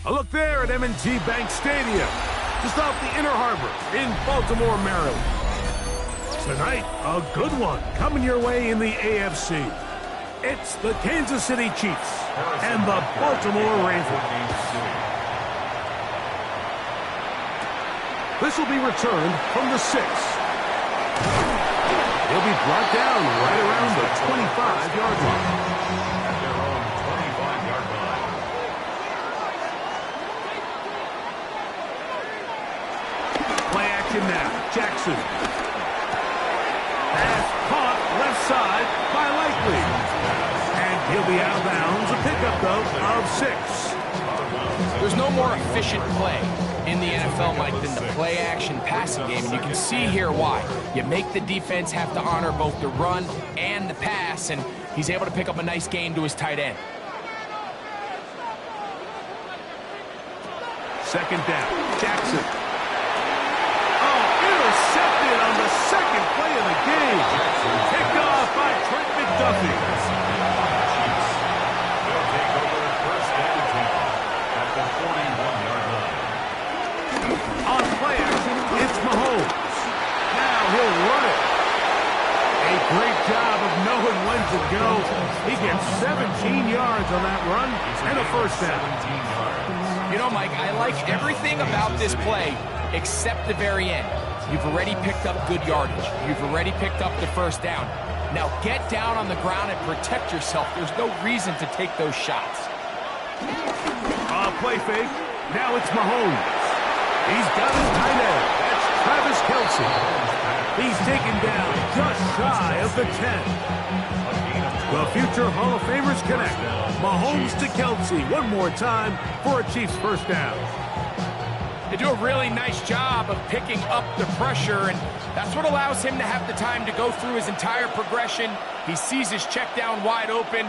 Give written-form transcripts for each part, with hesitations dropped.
A look there at M&T Bank Stadium, just off the Inner Harbor in Baltimore, Maryland. Tonight, a good one coming your way in the AFC. It's the Kansas City Chiefs and the Baltimore Ravens. This will be returned from the 6. He'll be brought down right around the 25-yard line. Now, Jackson. Pass caught left side by Likely. And he'll be out of bounds. A pickup, though, of 6. There's no more efficient play in the NFL, Mike, than the play-action passing game. And you can see here why. You make the defense have to honor both the run and the pass, and he's able to pick up a nice gain to his tight end. Second down, Jackson. Intercepted on the second play of the game. Picked off by Trent McDuffie. They'll take over first and 10 at the 41-yard line. On play action, it's Mahomes. Now he'll run it. A great job of knowing when to go. He gets 17 yards on that run and a first down. You know, Mike, I like everything about this play except the very end. You've already picked up good yardage. You've already picked up the first down. Now get down on the ground and protect yourself. There's no reason to take those shots. Play fake. Now it's Mahomes. He's got his tight end. That's Travis Kelce. He's taken down just shy of the 10. The future Hall of Famers connect. Mahomes to Kelce one more time for a Chiefs first down. They do a really nice job of picking up the pressure, and that's what allows him to have the time to go through his entire progression. He sees his check down wide open,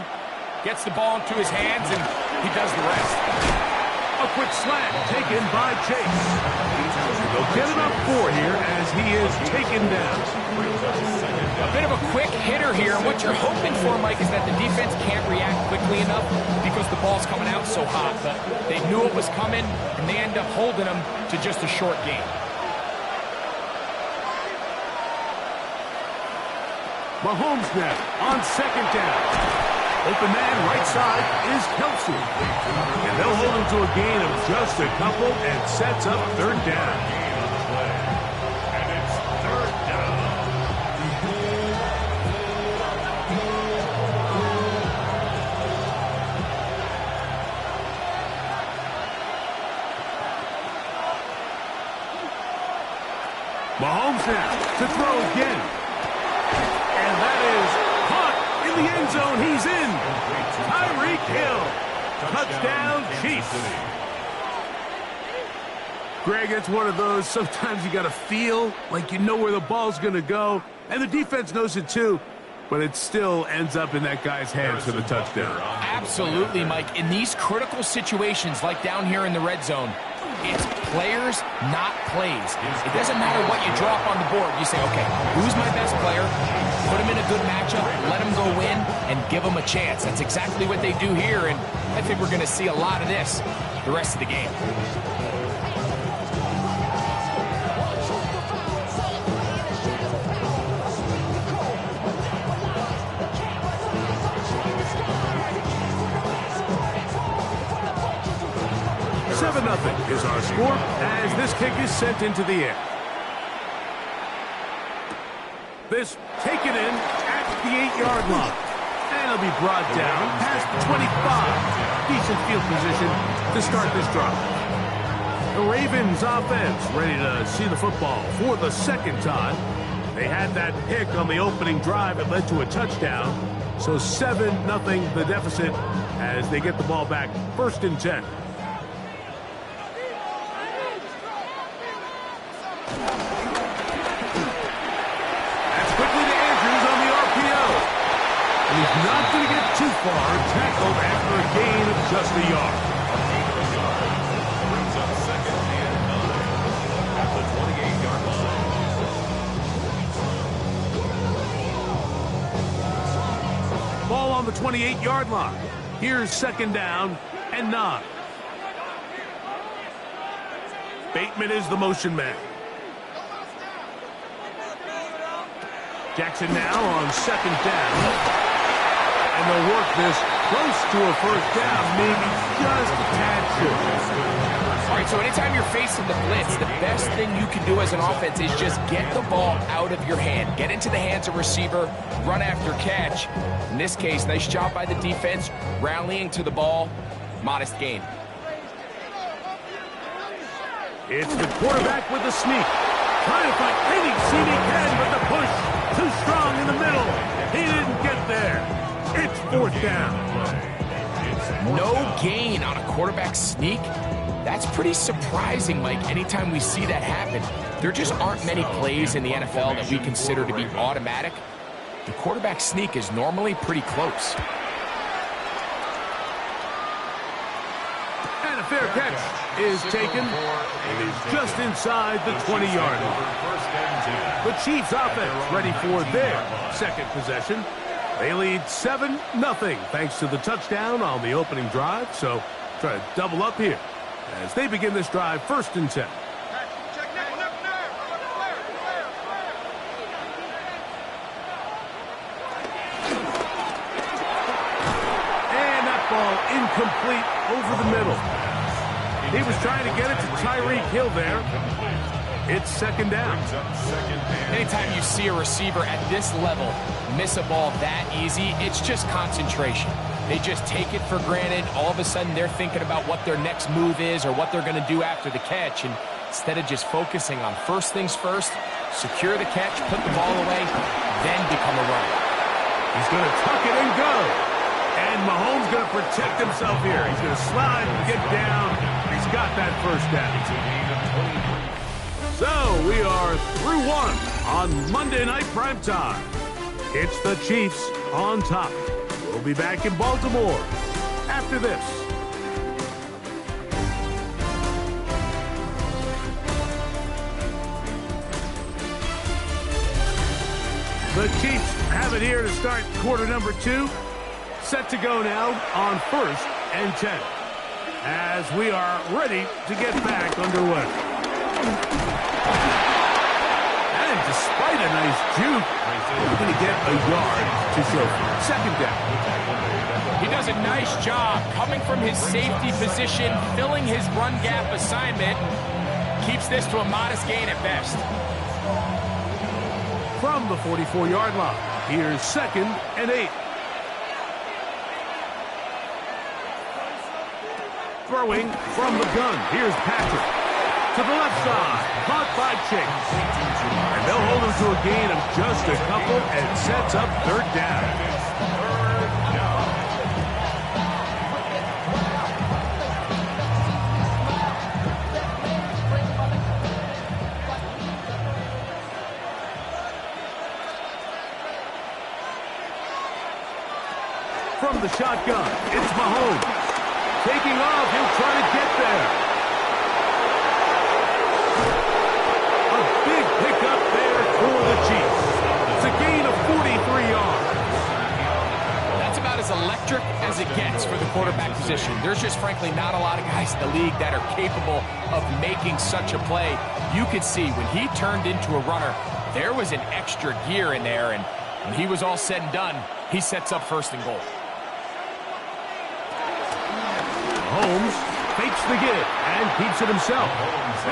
gets the ball into his hands, and he does the rest. A quick slant taken by Chase. They'll get it on 4 here as he is taken down. A bit of a quick hitter here. What you're hoping for, Mike, is that the defense can't react quickly enough because the ball's coming out so hot. But they knew it was coming, and they end up holding them to just a short game. Mahomes now on second down. Open man right side is Kelsey. And they'll hold him to a gain of just a couple and sets up third down. And it's third down. Mahomes now to throw again. And that is caught in the end zone. He's in. Tyreek Hill. Touchdown, Chiefs. Greg, it's one of those, sometimes you got to feel like you know where the ball's going to go. And the defense knows it too. But it still ends up in that guy's hands for the touchdown. Absolutely, Mike. In these critical situations, like down here in the red zone, it's players, not plays. It doesn't matter what you drop on the board. You say, okay, who's my best player? Put him in a good matchup, let him go win, and give him a chance. That's exactly what they do here, and I think we're going to see a lot of this the rest of the game. Nothing is our score as this kick is sent into the air. This taken in at the 8-yard line. And it'll be brought down past the 25. Decent field position to start this drive. The Ravens offense ready to see the football for the second time. They had that pick on the opening drive. It led to a touchdown. So 7-0 the deficit as they get the ball back. 1st and 10. He's not going to get too far. Tackled after a gain of just a yard. Brings up 2nd and 9 at the 28-yard line. Ball on the 28-yard line. Here's 2nd down and 9. Bateman is the motion man. Jackson now on 2nd down. And they'll work this close to a 1st down, maybe just a tad short. All right, so anytime you're facing the blitz, the best thing you can do as an offense is just get the ball out of your hand. Get into the hands of receiver, run after catch. In this case, nice job by the defense, rallying to the ball. Modest gain. It's the quarterback with the sneak. Trying to find any seam he can, but the push too strong in the middle. He didn't get there. It's 4th down. No gain on a quarterback sneak. That's pretty surprising, Mike, anytime we see that happen. There just aren't many plays in the NFL that we consider to be automatic. The quarterback sneak is normally pretty close. And a fair catch is taken, and is just inside the 20-yard line. The Chiefs offense ready for their 2nd possession. They lead 7-0 thanks to the touchdown on the opening drive. So try to double up here as they begin this drive. 1st and 10. And that ball incomplete over the middle. He was trying to get it to Tyreek Hill there. It's 2nd down. Anytime you see a receiver at this level miss a ball that easy, it's just concentration. They just take it for granted. All of a sudden, they're thinking about what their next move is or what they're going to do after the catch. And instead of just focusing on first things first, secure the catch, put the ball away, then become a runner. He's going to tuck it and go. And Mahomes going to protect himself here. He's going to slide and get down. He's got that 1st down. So we are through 1 on Monday Night Primetime. It's the Chiefs on top. We'll be back in Baltimore after this. The Chiefs have it here to start quarter number 2. Set to go now on 1st and 10. As we are ready to get back underway. And despite a nice juke, he's going to get a yard to show for it. 2nd down. He does a nice job coming from his safety position, filling his run gap assignment, keeps this to a modest gain at best. From the 44-yard line, here's 2nd and 8. Throwing from the gun, here's Patrick. To the left side, caught by Chase. And they'll hold him to a gain of just a couple and sets up 3rd down. From the shotgun, it's Mahomes. Taking off, he'll try to get there. A big pickup there for the Chiefs. It's a gain of 43 yards. That's about as electric as it gets for the quarterback position. There's just frankly not a lot of guys in the league that are capable of making such a play. You could see when he turned into a runner, there was an extra gear in there, and when he was all said and done, he sets up 1st and goal. Holmes fakes the give and keeps it himself.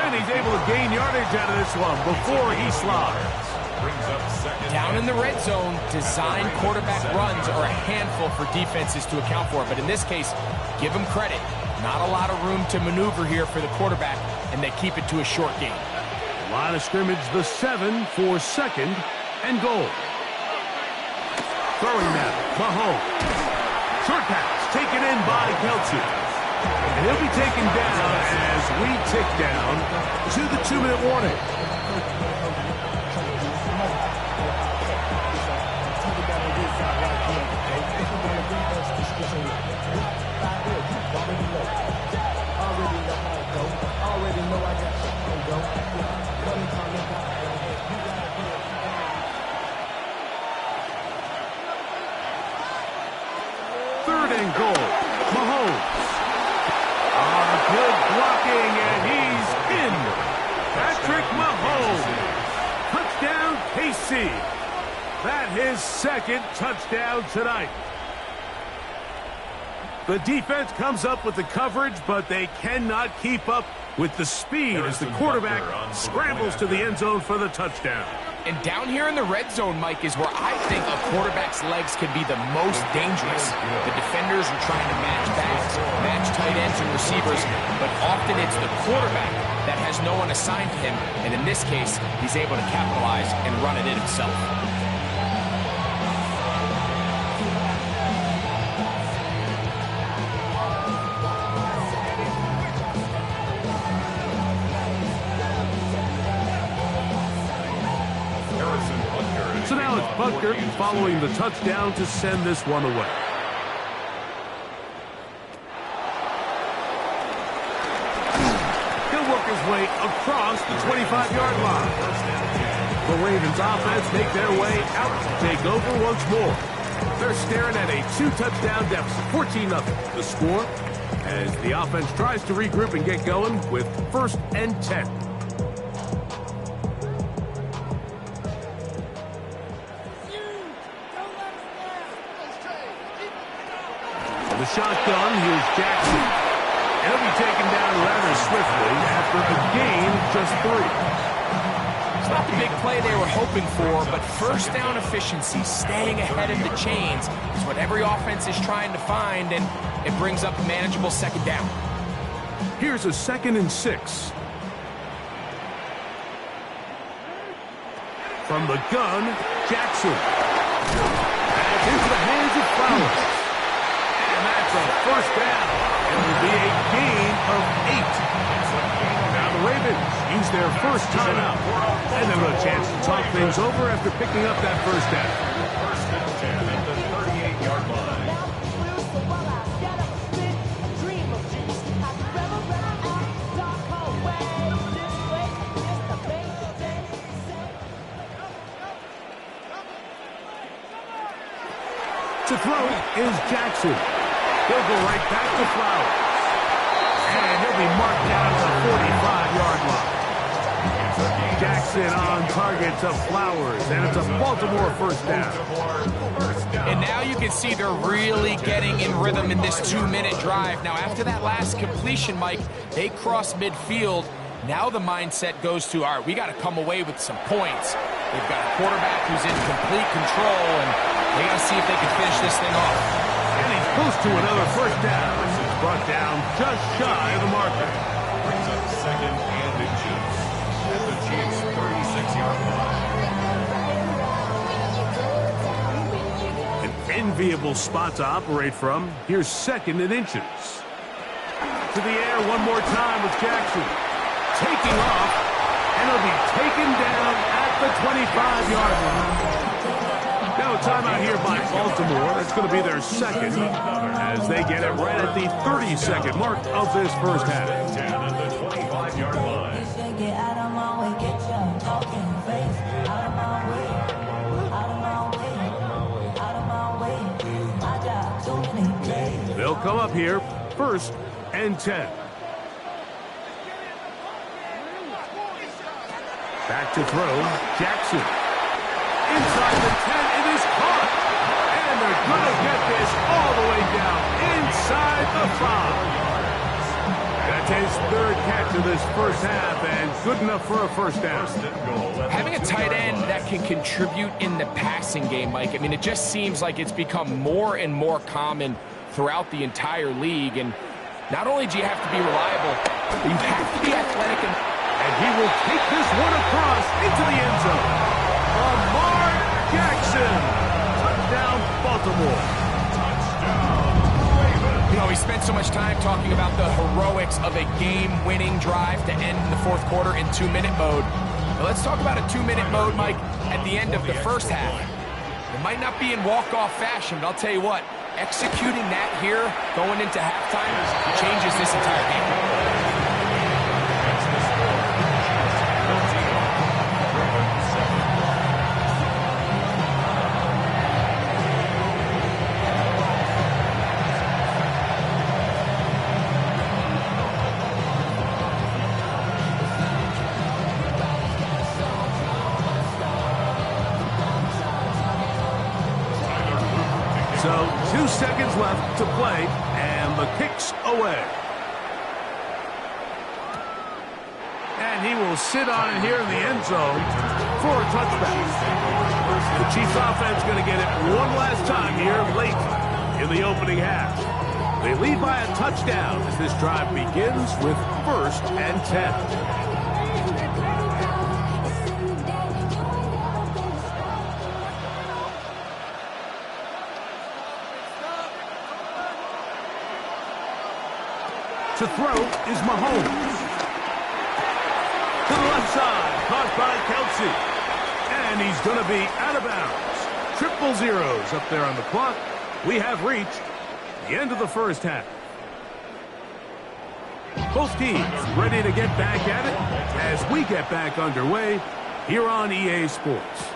And he's able to gain yardage out of this one before he slides. Down in the red zone, design quarterback runs are a handful for defenses to account for. But in this case, give him credit. Not a lot of room to maneuver here for the quarterback, and they keep it to a short game. Line of scrimmage, the 7 for 2nd and goal. Throwing now, Mahomes. Short pass taken in by Kelce. And he'll be taken down as we tick down to the 2-minute warning. Third and goal. Mahomes. Good blocking, and he's in. Patrick Mahomes. Touchdown, KC. That his 2nd touchdown tonight. The defense comes up with the coverage, but they cannot keep up with the speed as the quarterback scrambles to the end zone for the touchdown. And down here in the red zone, Mike, is where I think a quarterback's legs can be the most dangerous. The defenders are trying to match backs, match tight ends and receivers, but often it's the quarterback that has no one assigned to him, and in this case, he's able to capitalize and run it in himself. So now it's Butker following the touchdown to send this one away. He'll work his way across the 25-yard line. The Ravens offense make their way out to take over once more. They're staring at a 2-touchdown deficit, 14-0. The score as the offense tries to regroup and get going with 1st and 10. The shotgun, here's Jackson. And he'll be taken down rather swiftly after the gain of just 3. It's not the big play they were hoping for, but 1st down efficiency, staying ahead of the chains, is what every offense is trying to find, and it brings up a manageable 2nd down. Here's a 2nd and 6. From the gun, Jackson. Back into the hands of Flowers. And that's a 1st down. It will be a gain of 8. Now the Ravens use their 1st timeout. And they'll have a chance to talk things over after picking up that 1st down. 1st and 10 at the 38-yard line. To throw is Jackson. He'll go right back to Flowers. And he'll be marked down at the 45-yard line. Jackson on target to Flowers, and it's a Baltimore first down. And now you can see they're really getting in rhythm in this 2-minute drive. Now, after that last completion, Mike, they cross midfield. Now the mindset goes to, all right, we got to come away with some points. They've got a quarterback who's in complete control, and they got to see if they can finish this thing off. And he's close to another first down. This is brought down just shy of the marker. Brings up second and inches at the Chiefs' 36-yard line. An enviable spot to operate from. Here's second and inches. To the air one more time with Jackson. Taking off, and he'll be taken down at the 25-yard line. Now a timeout here by Baltimore. That's going to be their second as they get it right at the 32nd mark of this first half. 10 at the 25-yard line. They'll come up here, first and 10. Back to throw, Jackson. Inside the 10, it is caught. And they're going to get this all the way down inside the 5. That's his third catch of this first half, and good enough for a first down. Having a tight end that can contribute in the passing game, Mike, I mean, it just seems like it's become more and more common throughout the entire league. And not only do you have to be reliable, but you have to be athletic. And he will take this one across into the end zone. Lamar Jackson. Touchdown, Baltimore. You know, we spent so much time talking about the heroics of a game-winning drive to end in the fourth quarter in 2-minute mode. Now let's talk about a 2-minute mode, Mike, at the end of the first half. It might not be in walk-off fashion, but I'll tell you what, executing that here going into halftime changes this entire game. So 2 seconds left to play, and the kick's away. And he will sit on it here in the end zone for a touchback. The Chiefs offense going to get it one last time here late in the opening half. They lead by a touchdown as this drive begins with first and 10. To throw is Mahomes. To the left side, caught by Kelsey. And he's going to be out of bounds. Triple zeros up there on the clock. We have reached the end of the first half. Both teams ready to get back at it as we get back underway here on EA Sports.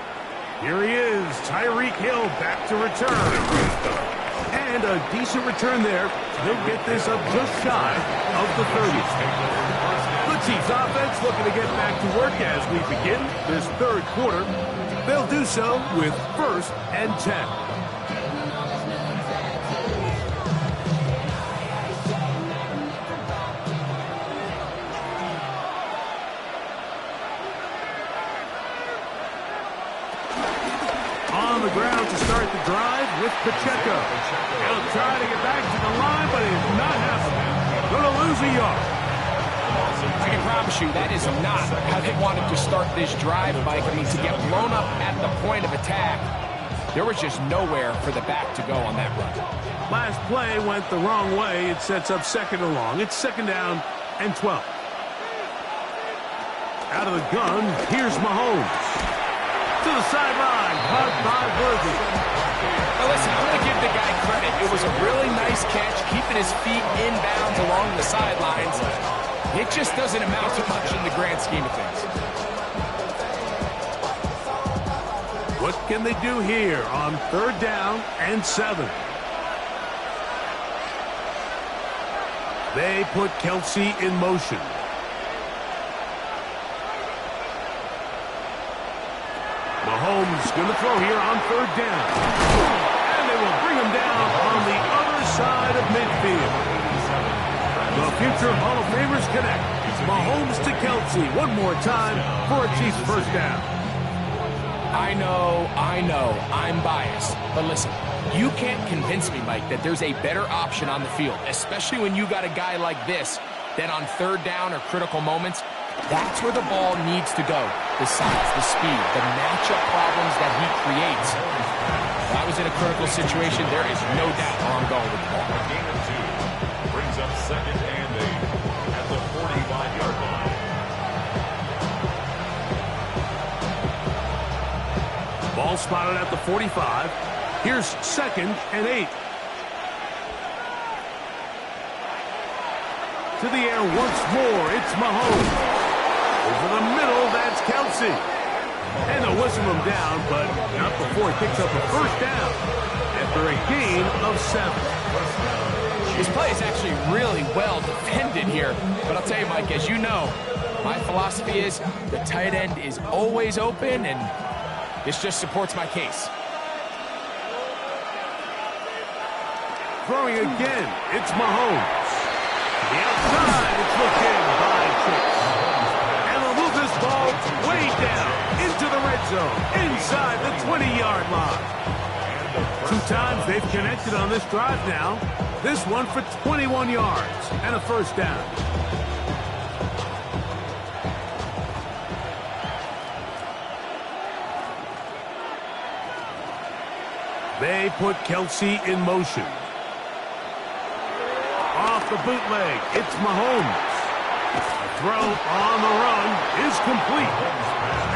Here he is, Tyreek Hill back to return. And a decent return there. He'll get this up just shy of the 30. The Chiefs offense looking to get back to work as we begin this third quarter. They'll do so with first and 10. On the ground to start the drive with Pacheco. He'll try to get back to the line, but it's not happening. Going to lose a yard. I can promise you that is not how they wanted to start this drive, Mike. I mean, to get blown up at the point of attack, there was just nowhere for the back to go on that run. Last play went the wrong way. It sets up second and long. It's second down and 12. Out of the gun, here's Mahomes. To the sideline, caught by Worthy. Now listen, I'm going to give the guy credit. It was a really nice catch, keeping his feet inbounds along the sidelines. It just doesn't amount to much in the grand scheme of things. What can they do here on 3rd down and 7? They put Kelce in motion. Mahomes going to throw here on 3rd down. And they will bring him down on the other side of midfield. The future Hall of Famers connect. Mahomes to Kelce one more time for a Chiefs first down. I know, I'm biased. But listen, you can't convince me, Mike, that there's a better option on the field, especially when you got a guy like this, that on 3rd down or critical moments, that's where the ball needs to go. The size, the speed, the matchup problems that he creates. If I was in a critical situation, there is no doubt where I'm going with the ball. Gain of 2 brings up 2nd and 8 at the 45-yard line. Ball spotted at the 45. Here's 2nd and 8. To the air once more, it's Mahomes. Over the middle, that's Kelce. And they'll whistle him down, but not before he picks up a first down after a gain of 7. This play is actually really well defended here. But I'll tell you, Mike, as you know, my philosophy is the tight end is always open, and this just supports my case. Throwing again, it's Mahomes. The outside, it's looked in by Chase. And they'll move this ball way down into the red zone, inside the 20-yard line. 2 times they've connected on this drive now. This one for 21 yards and a first down. They put Kelce in motion. Off the bootleg, it's Mahomes. The throw on the run is complete.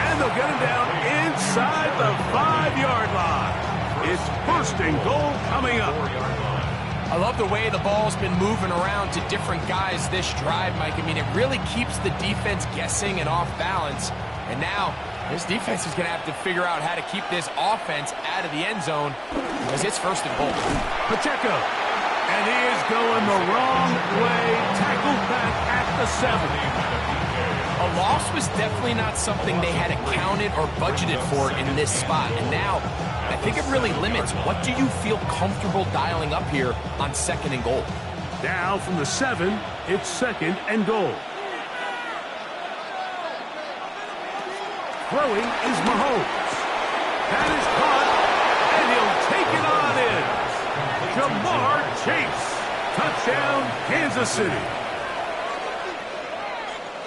And they'll get him down inside the 5-yard line. It's 1st and goal coming up. I love the way the ball's been moving around to different guys this drive, Mike. I mean, it really keeps the defense guessing and off balance. And now, this defense is going to have to figure out how to keep this offense out of the end zone because it's 1st and goal. Pacheco. And he is going the wrong way. Tackled back at the 7. A loss was definitely not something they had accounted or budgeted for in this spot. And now, I think it really limits what do you feel comfortable dialing up here on 2nd and goal. Now from the 7, it's 2nd and goal. Throwing is Mahomes. That is caught, and he'll take it on in. Jamar Chase. Touchdown, Kansas City.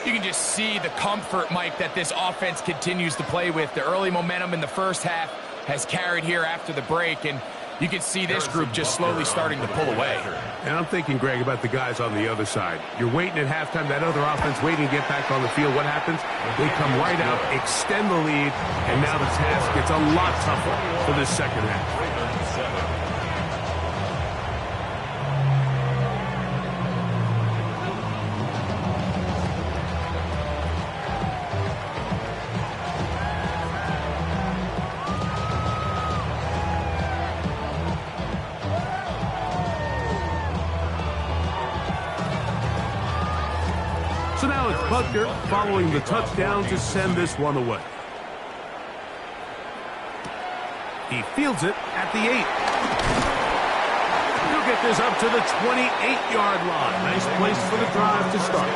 You can just see the comfort, Mike, that this offense continues to play with. The early momentum in the first half has carried here after the break, and you can see this group just slowly starting to pull away. And I'm thinking, Greg, about the guys on the other side. You're waiting at halftime, that other offense waiting to get back on the field. What happens? They come right out, extend the lead, and now the task gets a lot tougher for this second half. So now it's Buckner following the touchdown to send this one away. He fields it at the 8. He'll get this up to the 28-yard line. Nice place for the drive to start.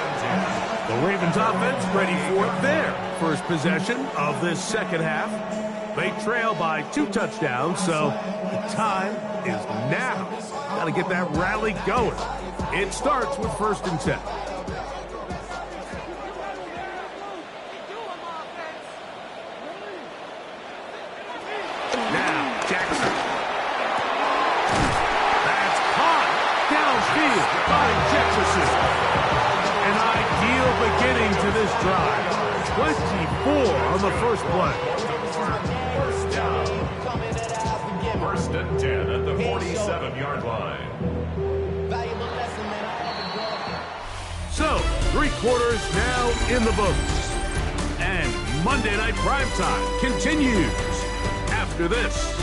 The Ravens offense ready for their first possession of this second half. They trail by 2 touchdowns, so the time is now. Got to get that rally going. It starts with 1st and 10. Drive. 24 on the first play. First down. 1st and 10 at the 47-yard line. So, 3 quarters now in the books. And Monday Night Primetime continues. after this.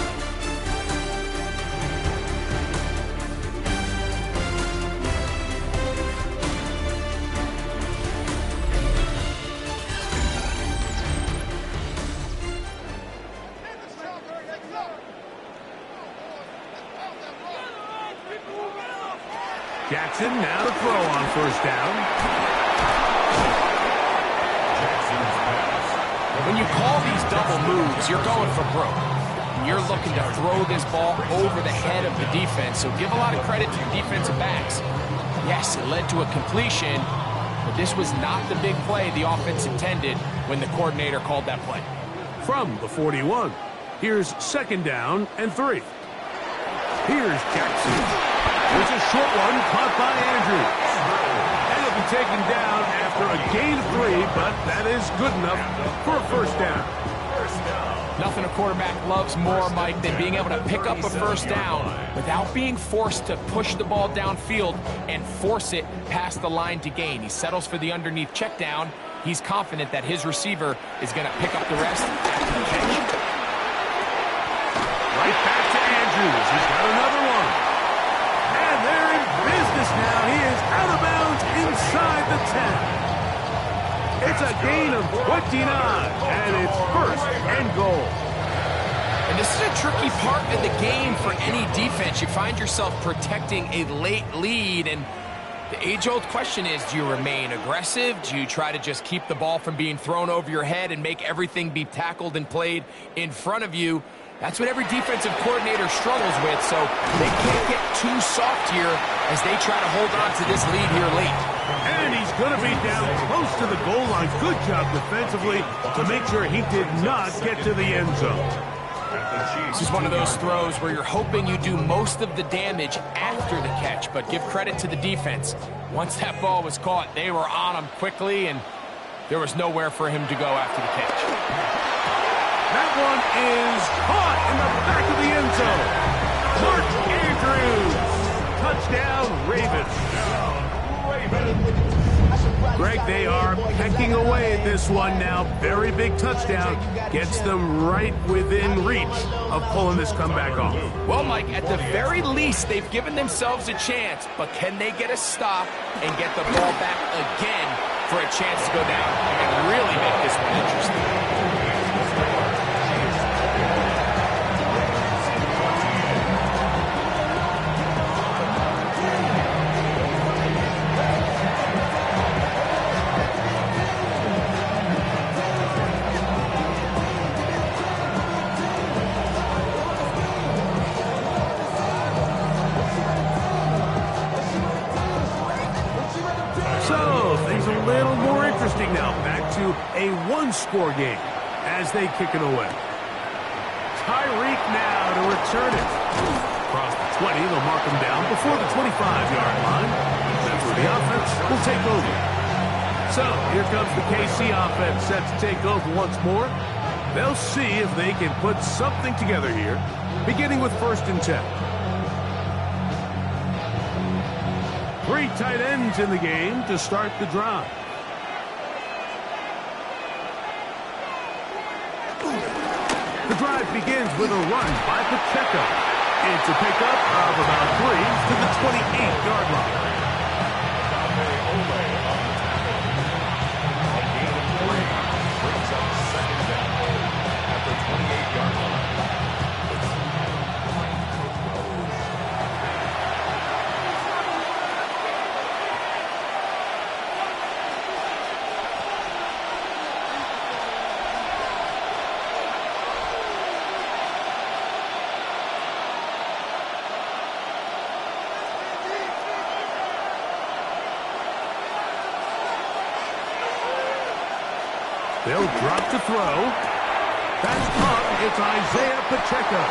Jackson now to throw on first down. When you call these double moves, you're going for broke. And you're looking to throw this ball over the head of the defense. So give a lot of credit to your defensive backs. Yes, it led to a completion, but this was not the big play the offense intended when the coordinator called that play. From the 41, here's second down and 3. Here's Jackson. There's a short one caught by Andrews. And it'll be taken down after a gain of 3, but that is good enough for a first down. Nothing a quarterback loves more, Mike, than being able to pick up a first down without being forced to push the ball downfield and force it past the line to gain. He settles for the underneath check down. He's confident that his receiver is going to pick up the rest after the catch. Right back to Andrews. He's got another one. And they're in business now. He is out of bounds inside the 10. It's a gain of 29, and it's first and goal. And this is a tricky part of the game for any defense. You find yourself protecting a late lead, and the age-old question is, do you remain aggressive? Do you try to just keep the ball from being thrown over your head and make everything be tackled and played in front of you? That's what every defensive coordinator struggles with, so they can't get too soft here as they try to hold on to this lead here late. And he's going to be down close to the goal line. Good job defensively to make sure he did not get to the end zone. This is one of those throws where you're hoping you do most of the damage after the catch, but give credit to the defense. Once that ball was caught, they were on him quickly, and there was nowhere for him to go after the catch. That one is caught in the back of the end zone. Mark Andrews. Touchdown, Ravens. Greg, they are pecking away at this one now. Very big touchdown. Gets them right within reach of pulling this comeback off. Well, Mike, at the very least, they've given themselves a chance, but can they get a stop and get the ball back again for a chance to go down and really make this one interesting? Now back to a one-score game as they kick it away. Tyreek now to return it. Across the 20, they'll mark him down before the 25-yard line. That's where the offense will take over. So here comes the KC offense set to take over once more. They'll see if they can put something together here, beginning with 1st and 10. 3 tight ends in the game to start the drive. The drive begins with a run by Pacheco. It's a pickup of about 3 to the 28-yard line. A gain of 3 brings up second down at the 28-yard line. They'll drop to throw. That's caught. It's Isaiah Pacheco.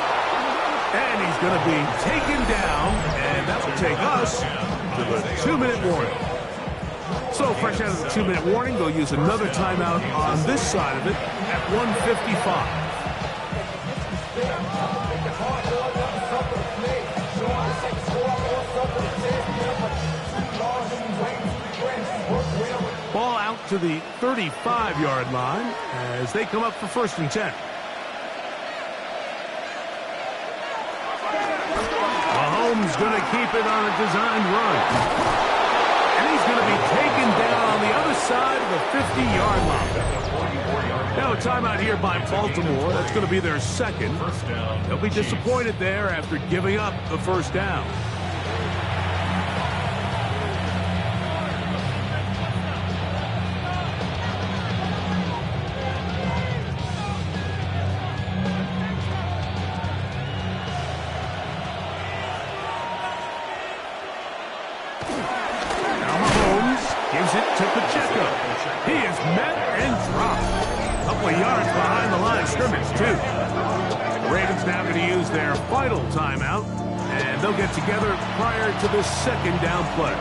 And he's going to be taken down, and that will take us to the 2-minute warning. So fresh out of the 2-minute warning, they'll use another timeout on this side of it at 1:55. Ball out to the 35-yard line as they come up for 1st and 10. Mahomes going to keep it on a designed run. And he's going to be taken down on the other side of the 50-yard line. Now a timeout here by Baltimore. That's going to be their second. They'll be disappointed there after giving up the first down. Gives it to Pacheco. He is met and dropped. A couple of yards behind the line of scrimmage, too. The Ravens now going to use their final timeout, and they'll get together prior to the second down play.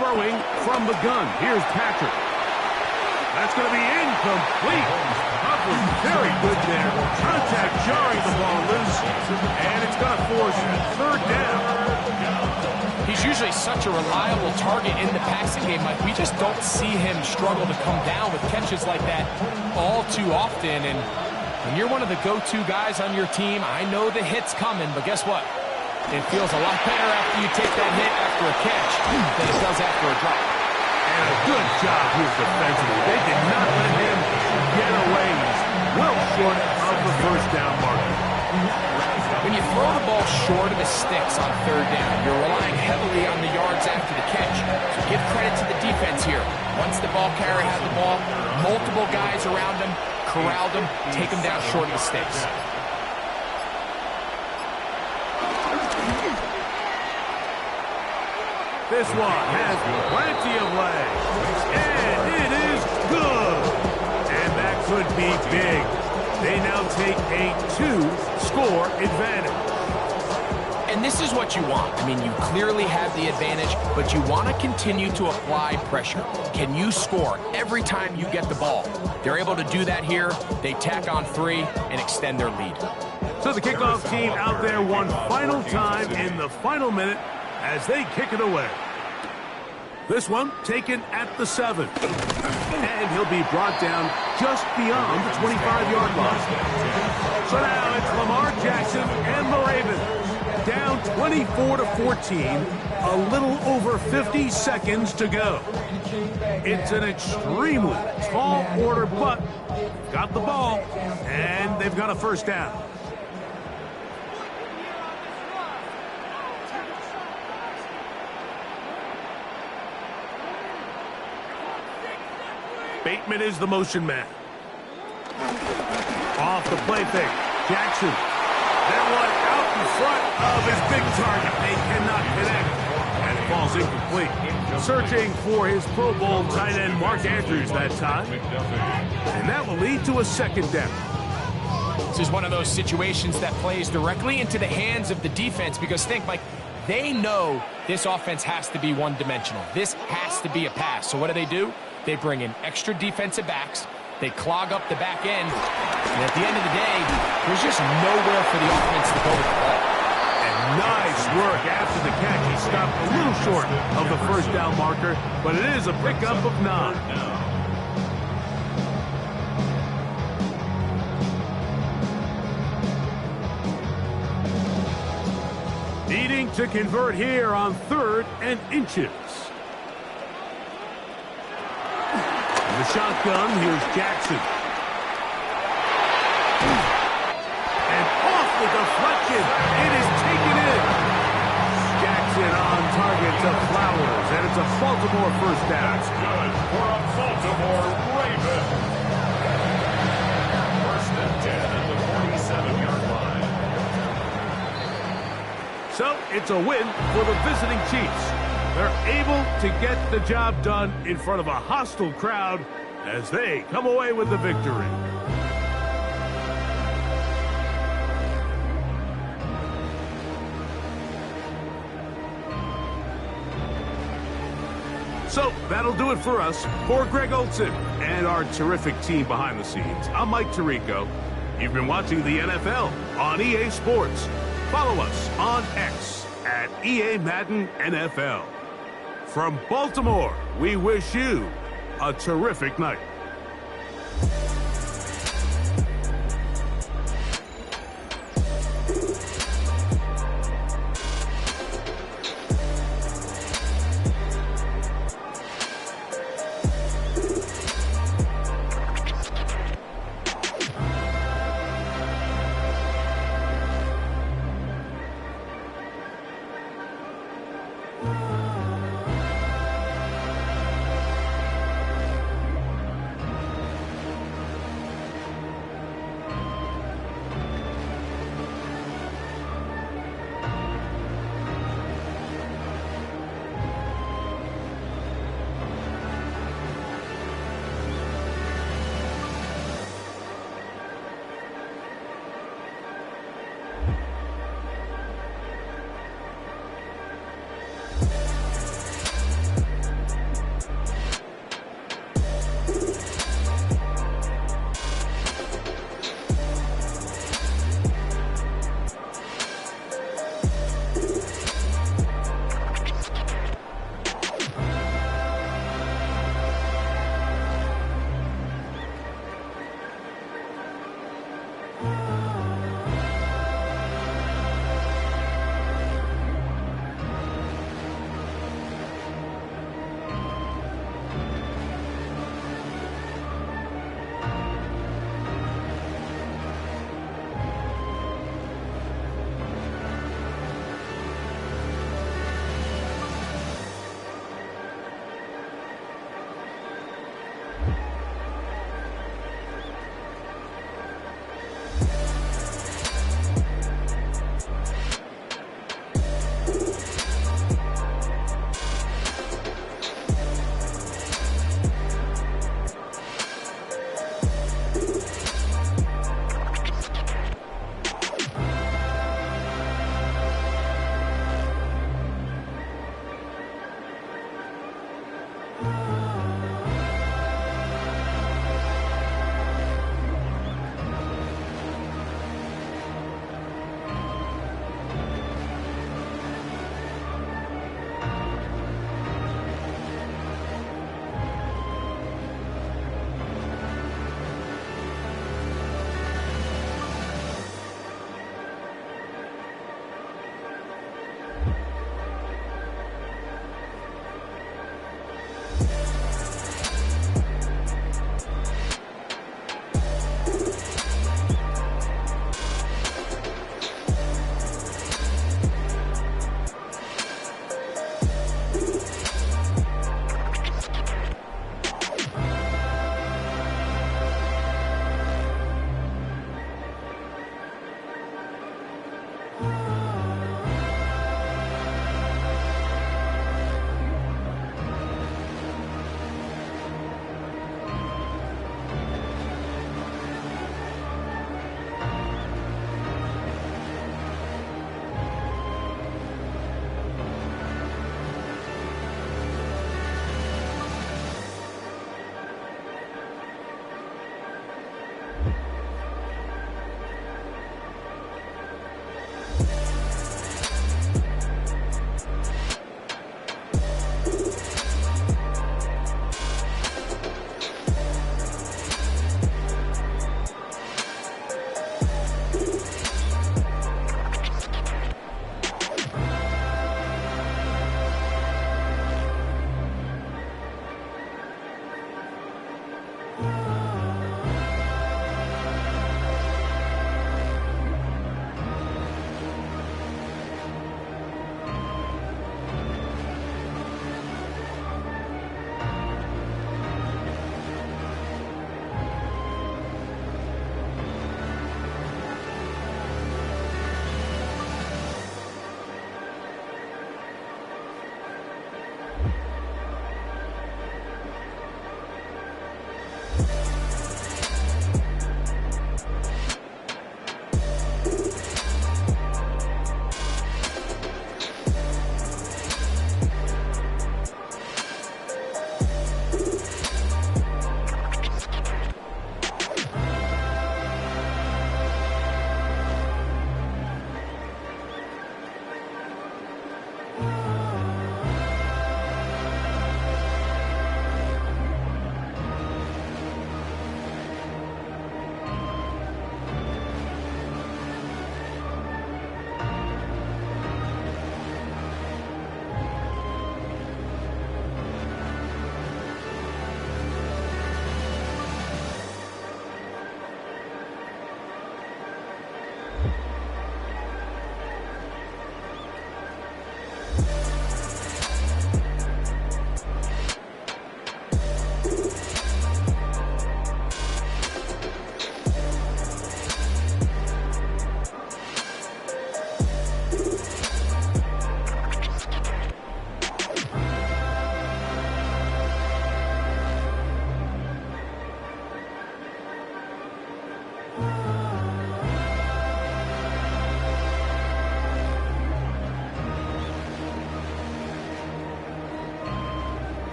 Throwing from the gun. Here's Patrick. That's going to be incomplete. Coverage very good there. Contact jarring the ball loose. And it's going to force third down. He's usually such a reliable target in the passing game, Mike. We just don't see him struggle to come down with catches like that all too often. And when you're one of the go-to guys on your team, I know the hit's coming, but guess what? It feels a lot better after you take that hit after a catch than it does after a drop. And a good job here defensively. They did not let him get away. He's well short of the first down marker. When you throw the ball short of the sticks on third down, you're relying heavily on the yards after the catch. So give credit to the defense here. Once the ball carrier had the ball, multiple guys around him, corralled him, take him down short of the sticks. This one has plenty of legs, and it is good. And that could be big. They now take a 2-score advantage. And this is what you want. I mean, you clearly have the advantage, but you want to continue to apply pressure. Can you score every time you get the ball? They're able to do that here. They tack on 3 and extend their lead. So the kickoff team out there one final time in the final minute as they kick it away. This one taken at the 7. And he'll be brought down just beyond the 25-yard line. So now it's Lamar Jackson and the Ravens down 24-14, a little over 50 seconds to go. It's an extremely tall order, but got the ball, and they've got a first down. Bateman is the motion man. Off the play fake. Jackson. That one out in front of his big target. They cannot connect. And it falls incomplete. Searching for his Pro Bowl tight end Mark Andrews that time. And that will lead to a second down. This is one of those situations that plays directly into the hands of the defense because think, Mike, they know this offense has to be one-dimensional. This has to be a pass. So what do? They bring in extra defensive backs. They clog up the back end. And at the end of the day, there's just nowhere for the offense to go with the ball. And nice work after the catch. He stopped a little short of the first down marker, but it is a pickup of 9. Needing to convert here on 3rd and inches. The shotgun, here's Jackson. And off the deflection, it is taken in. Jackson on target to Flowers, and it's a Baltimore first down. That's good for a Baltimore Raven. 1st and 10 at the 47-yard line. So it's a win for the visiting Chiefs. They're able to get the job done in front of a hostile crowd as they come away with the victory. So that'll do it for us. For Greg Olsen and our terrific team behind the scenes, I'm Mike Tirico. You've been watching the NFL on EA Sports. Follow us on X at EA Madden NFL. From Baltimore, we wish you a terrific night. you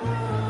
Bye.